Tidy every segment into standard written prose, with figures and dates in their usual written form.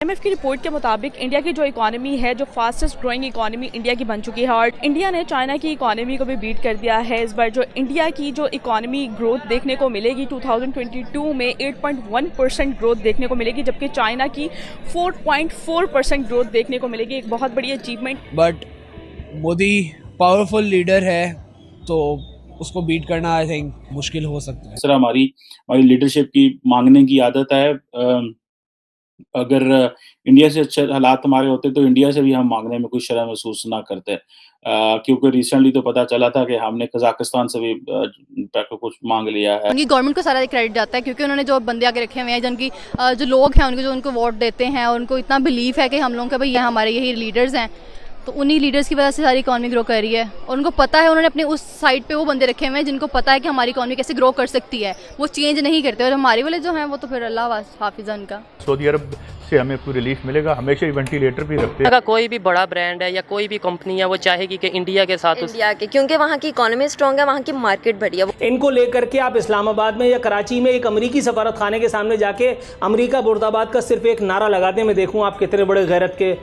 IMF की report के मुताबिक इंडिया की जो इकोनॉमी है, जो फास्टेस्ट ग्रोइंग इकोनॉमी इंडिया की बन चुकी है और इंडिया ने चाइना की इकोनॉमी को भी बीट कर दिया है। इस बार जो इंडिया की जो इकोनॉमी ग्रोथ देखने को मिलेगी 2022 में 8.1% ग्रोथ देखने को मिलेगी, जबकि चाइना की 4.4% ग्रोथ देखने को मिलेगी। एक बहुत बड़ी achievement. But Modi powerful leader है तो उसको बीट करना आई थिंक मुश्किल हो सकता है। सर हमारी लीडरशिप की मांगने की आदत है। अगर इंडिया से अच्छे हालात हमारे होते तो इंडिया से भी हम मांगने में कोई शर्म महसूस ना करते, क्योंकि रिसेंटली तो पता चला था कि हमने कजाकिस्तान से भी कुछ मांग लिया है। उनकी गवर्नमेंट को सारा क्रेडिट जाता है, क्योंकि उन्होंने जो बंदे आगे रखे हुए हैं, जिनकी जो लोग हैं उनको जो उनको वोट देते हैं और उनको इतना बिलीफ है कि हम लोगों के भाई ये हमारे यही लीडर्स हैं, तो उन्हीं लीडर्स की वजह से सारी इकॉनमी ग्रो कर रही है। और उनको पता है, उन्होंने अपने उस साइड पे वो बंदे रखे हुए हैं जिनको पता है कि हमारी इकॉनमी कैसे ग्रो कर सकती है, वो चेंज नहीं करते। और हमारे वाले जो हैं वो तो फिर अल्लाह हाफिज़ है उनका। सऊदी अरब से हमें कोई रिलीफ मिलेगा, हमेशा ही वेंटिलेटर भी रखते हैं। अगर कोई भी बड़ा ब्रांड है या कोई भी कंपनी है वो चाहेगी कि इंडिया के साथ इंडिया के, क्योंकि वहाँ की इकोनॉमी स्ट्रॉन्ग है, वहाँ की मार्केट बढ़िया। इनको लेकर के आप इस्लामाबाद में या कराची में एक अमरीकी सफारत खाने के सामने जाके अमरीका मुर्दाबाद का सिर्फ एक नारा लगाते हैं, मैं देखूँ आप कितने बड़े गैरत के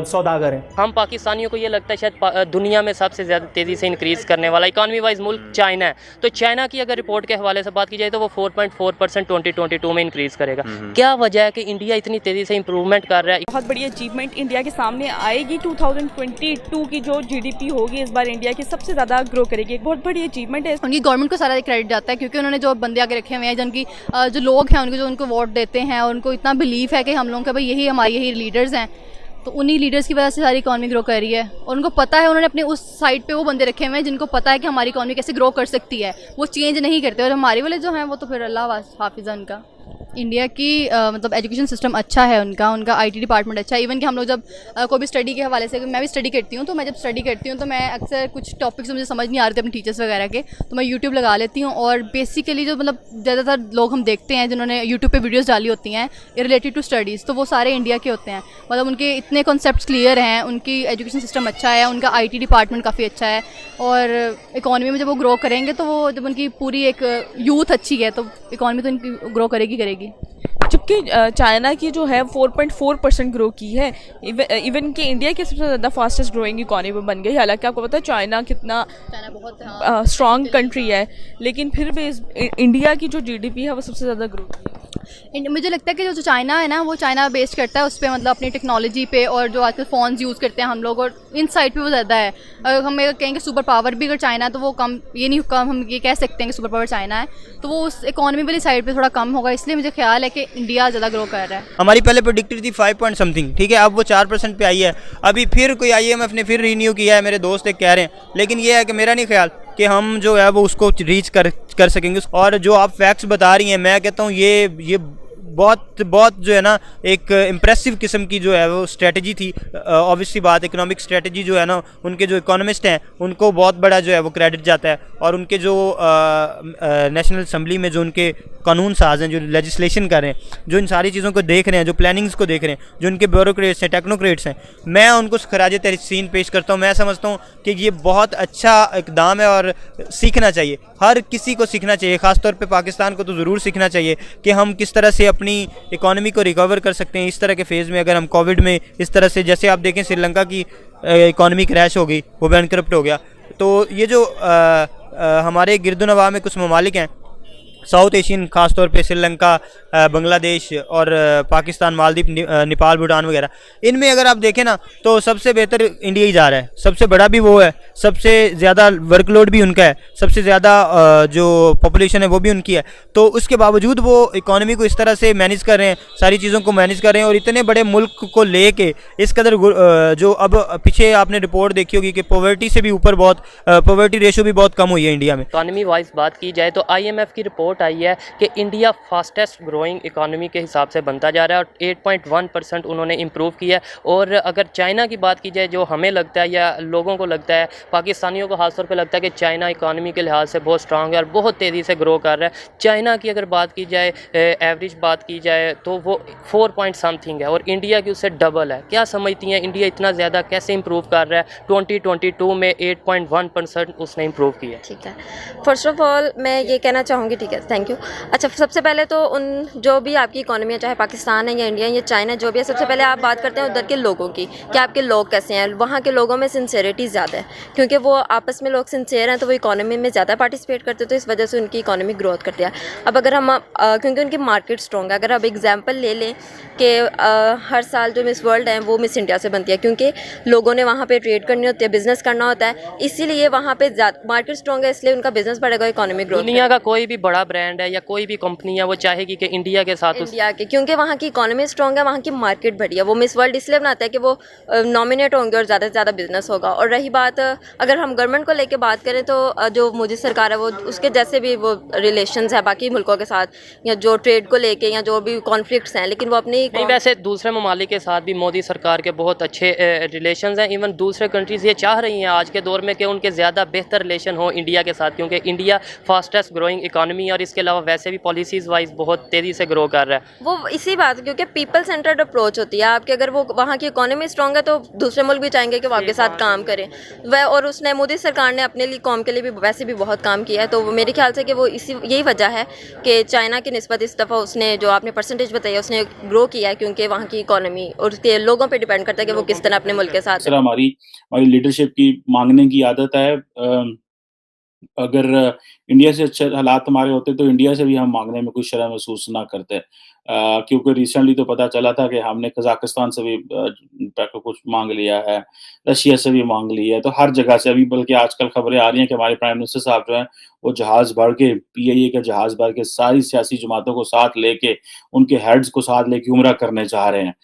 सौदागर हैं। हम पाकिस्तानियों को ये लगता है शायद दुनिया में सबसे ज़्यादा तेज़ी से इंक्रीज़ करने वाला इकॉनमी वाइज मुल्क चाइना है। तो चाइना की अगर रिपोर्ट के हवाले से बात की जाए तो वो 4.4% 2022 में इंक्रीज़ करेगा। क्या वजह है कि इंडिया इतनी तेज़ी से इंप्रूवमेंट कर रहा है? बहुत बड़ी अचीवमेंट इंडिया के सामने आएगी। 2022 की जो GDP होगी इस बार इंडिया की सबसे ज़्यादा ग्रो करेगी। एक बहुत बड़ी अचीवमेंट है। उनकी गवर्नमेंट को सारा क्रेडिट जाता है, क्योंकि उन्होंने जो बंदे आगे रखे हुए हैं, जिनकी जो लोग हैं उनको जो उनको वोट देते हैं और उनको इतना बिलीफ है कि हम लोगों के भाई यही हमारे यही लीडर्स हैं, तो उन्हीं लीडर्स की वजह से सारी इकॉनमी ग्रो कर रही है। और उनको पता है, उन्होंने अपने उस साइड पे वो बंदे रखे हुए हैं जिनको पता है कि हमारी इकॉनमी कैसे ग्रो कर सकती है, वो चेंज नहीं करते। और हमारे वाले जो हैं वो तो फिर अल्लाह हाफिज़ है उनका। इंडिया की मतलब एजुकेशन सिस्टम अच्छा है, उनका IT डिपार्टमेंट अच्छा है। इवन कि हम लोग जब कोई भी स्टडी के हवाले से, मैं भी स्टडी करती हूँ, तो मैं जब स्टडी करती हूँ तो मैं अक्सर कुछ टॉपिक्स मुझे समझ नहीं आ रहे थे अपने टीचर्स वगैरह के, तो मैं यूट्यूब लगा लेती हूँ। और बेसिकली जो मतलब ज़्यादातर लोग हम देखते हैं जिन्होंने यूट्यूब पे वीडियोस डाली होती हैं रिलेटेड टू स्टडीज़, तो वो सारे इंडिया के होते हैं। मतलब उनके इतने कॉन्सेप्ट्स क्लियर हैं, उनकी एजुकेशन सिस्टम अच्छा है, उनका IT डिपार्टमेंट काफ़ी अच्छा है। और इकॉनमी में जब वो ग्रो करेंगे तो वो जब उनकी पूरी एक यूथ अच्छी है तो इकॉनमी तो इनकी ग्रो करेगी। जबकि चाइना की जो है 4.4% ग्रो की है। इवन कि इंडिया की सबसे ज़्यादा फास्टेस्ट ग्रोइंग इकॉनमी बन गई। हालांकि आपको पता है चाइना कितना बहुत स्ट्रॉन्ग कंट्री है, लेकिन फिर भी इंडिया की जो GDP है वो सबसे ज़्यादा ग्रो की है। मुझे लगता है कि जो चाइना है ना, वो चाइना बेस्ड करता है उस पर, मतलब अपनी टेक्नोलॉजी पे, और जो आजकल फ़ोन्स यूज़ करते हैं हम लोग, और इन साइड पे वो ज़्यादा है। अगर हम कहेंगे सुपर पावर भी अगर चाइना है तो वो कम, ये नहीं कम हम ये कह सकते हैं कि सुपर पावर चाइना है, तो वो उस इकॉनमी वाली साइड पे थोड़ा कम होगा। इसलिए मुझे ख्याल है कि इंडिया ज़्यादा ग्रो कर रहा है। हमारी पहले प्रेडिक्टेड थी 5 पॉइंट समथिंग, ठीक है, अब वो 4% पे आई है। अभी फिर कोई IMF ने फिर रीन्यू किया है, मेरे दोस्त एक कह रहे हैं, लेकिन ये है कि मेरा नहीं ख्याल कि हम जो है वो उसको रीच कर सकेंगे। और जो आप फैक्ट्स बता रही हैं, मैं कहता हूँ ये बहुत जो है ना एक इम्प्रेसिव किस्म की जो है वो स्ट्रेटजी थी। ऑब्वियसली बात, इकोनॉमिक स्ट्रेटजी जो है ना, उनके जो इकोनॉमिस्ट हैं उनको बहुत बड़ा जो है वो क्रेडिट जाता है। और उनके जो नेशनल असम्बली में जो उनके कानून साज हैं, जो लेजिस्लेशन कर रहे हैं, जो इन सारी चीज़ों को देख रहे हैं, जो प्लानिंग्स को देख रहे हैं, जो उनके ब्यूरोक्रेट्स हैं, टेक्नोक्रेट्स हैं, मैं उनको खराज तहसीन पेश करता हूँ। मैं समझता हूँ कि ये बहुत अच्छा इकदाम है और सीखना चाहिए, हर किसी को सीखना चाहिए। ख़ासतौर पे पाकिस्तान को तो ज़रूर सीखना चाहिए कि हम किस तरह से अपनी इकॉनमी को रिकवर कर सकते हैं इस तरह के फेज़ में। अगर हम कोविड में इस तरह से, जैसे आप देखें श्रीलंका की इकॉनमी क्रैश हो गई, वो बैंकरप्ट हो गया। तो ये जो हमारे गिरदुनवा में कुछ ममालिक हैं साउथ एशियन, ख़ासतौर पे श्रीलंका, बांग्लादेश और पाकिस्तान, मालदीव, नेपाल, भूटान वगैरह, इनमें अगर आप देखें ना तो सबसे बेहतर इंडिया ही जा रहा है। सबसे बड़ा भी वो है, सबसे ज़्यादा वर्कलोड भी उनका है, सबसे ज़्यादा जो पॉपुलेशन है वो भी उनकी है। तो उसके बावजूद वो इकॉनमी को इस तरह से मैनेज कर रहे हैं, सारी चीज़ों को मैनेज कर रहे हैं। और इतने बड़े मुल्क को ले कर इस कदर जो अब पीछे आपने रिपोर्ट देखी होगी कि पॉवर्टी से भी ऊपर बहुत पॉवर्टी रेशो भी बहुत कम हुई है इंडिया में। इकॉनमी वाइज बात की जाए तो IMF की रिपोर्ट आई है कि इंडिया फास्टेस्ट ग्रोइंग इकॉनमी के हिसाब से बनता जा रहा है और 8.1% उन्होंने इम्प्रूव किया है। और अगर चाइना की बात की जाए, जो हमें लगता है या लोगों को लगता है, पाकिस्तानियों को खासतौर पे लगता है कि चाइना इकॉनमी के लिहाज से बहुत स्ट्रांग है और बहुत तेज़ी से ग्रो कर रहा है। चाइना की अगर बात की जाए, एवरेज बात की जाए तो वो 4 पॉइंट समथिंग है और इंडिया की उससे डबल है। क्या समझती हैं इंडिया इतना ज़्यादा कैसे इम्प्रूव कर रहा है? 2022 में 8.1% उसने इम्प्रूव किया। ठीक है, फर्स्ट ऑफ ऑल मैं ये कहना चाहूँगी, ठीक है, थैंक यू। अच्छा, सबसे पहले तो उन जो भी आपकी इकोनॉमी है, चाहे पाकिस्तान है या इंडिया या चाइना, जो भी है, सबसे पहले आप बात करते हैं उधर के लोगों की कि आपके लोग कैसे हैं। वहाँ के लोगों में सिंसेरिटी ज़्यादा है, क्योंकि वो आपस में लोग सिंसेयर हैं तो वो इकोनॉमी में ज़्यादा पार्टिसिपेट करते हैं, तो इस वजह से उनकी इकोनॉमी ग्रोथ करती है। अब अगर हम क्योंकि उनकी मार्केट स्ट्रॉन्ग है, अगर आप एग्जाम्पल ले लें कि हर साल जो मिस वर्ल्ड हैं वो मिस इंडिया से बनती है, क्योंकि लोगों ने वहाँ पर ट्रेड करनी होती है, बिजनेस करना होता है, इसीलिए वहाँ पर मार्केट स्ट्रॉन्ग है, इसलिए उनका बिजनेस बढ़ेगा, इकोनॉमी ग्रोथ। दुनिया का कोई भी बड़ा ब्रांड है या कोई भी कंपनी है वो चाहेगी कि इंडिया के साथ इंडिया के, क्योंकि वहाँ की इकोनॉमी स्ट्रॉन्ग है, वहाँ की मार्केट बढ़ी है। वो मिस वर्ल्ड इसलिए बनाता है कि वो नॉमिनेट होंगे और ज़्यादा से ज़्यादा बिजनेस होगा। और रही बात अगर हम गवर्नमेंट को लेके बात करें तो जो मोदी सरकार है वो उसके जैसे भी वो रिलेशंस है बाकी मुल्कों के साथ, या जो ट्रेड को लेके या जो भी कॉन्फ्लिक्ट्स हैं, लेकिन वो अपनी नहीं, वैसे दूसरे ममालिक के साथ भी मोदी सरकार के बहुत अच्छे रिलेशंस हैं। इवन दूसरे कंट्रीज़ ये चाह रही हैं आज के दौर में कि उनके ज़्यादा बेहतर रिलेशन हो इंडिया के साथ, क्योंकि इंडिया फास्टेस्ट ग्रोइंग इकोनॉमी और इसके अलावा वैसे भी पॉलिसीज़ वाइज बहुत तेज़ी से ग्रो कर रहा है। वो इसी बात, क्योंकि पीपल सेंटर्ड अप्रोच होती है आपकी। अगर वो वहाँ की इकोनॉमी स्ट्रॉन्ग है तो दूसरे मुल्क भी चाहेंगे कि वो आपके साथ काम करें। वह और उसने मोदी सरकार ने अपने लिए कौम के लिए भी वैसे भी बहुत काम किया है, तो मेरे ख्याल से कि वो यही वजह है कि चाइना की निस्बत इस दफ़ा उसने जो आपने परसेंटेज बताई उसने ग्रो किया है, क्योंकि वहाँ की इकोनॉमी और उसके लोगों पर डिपेंड करता है कि वो किस तरह अपने मुल्क के साथ। सर, हमारी लीडरशिप की मांगने की आदत है। अगर इंडिया से अच्छे हालात हमारे होते तो इंडिया से भी हम मांगने में कोई शर्म महसूस ना करते, क्योंकि रिसेंटली तो पता चला था कि हमने कजाकिस्तान से भी कुछ मांग लिया है, रशिया से भी मांग लिया है, तो हर जगह से अभी, बल्कि आजकल खबरें आ रही हैं कि हमारे प्राइम मिनिस्टर साहब जो हैं वो जहाज़ भर के, पीआईए का जहाज़ भर के सारी सियासी जमातों को साथ लेके, उनके हेड्स को साथ लेके उम्रा करने जा रहे हैं।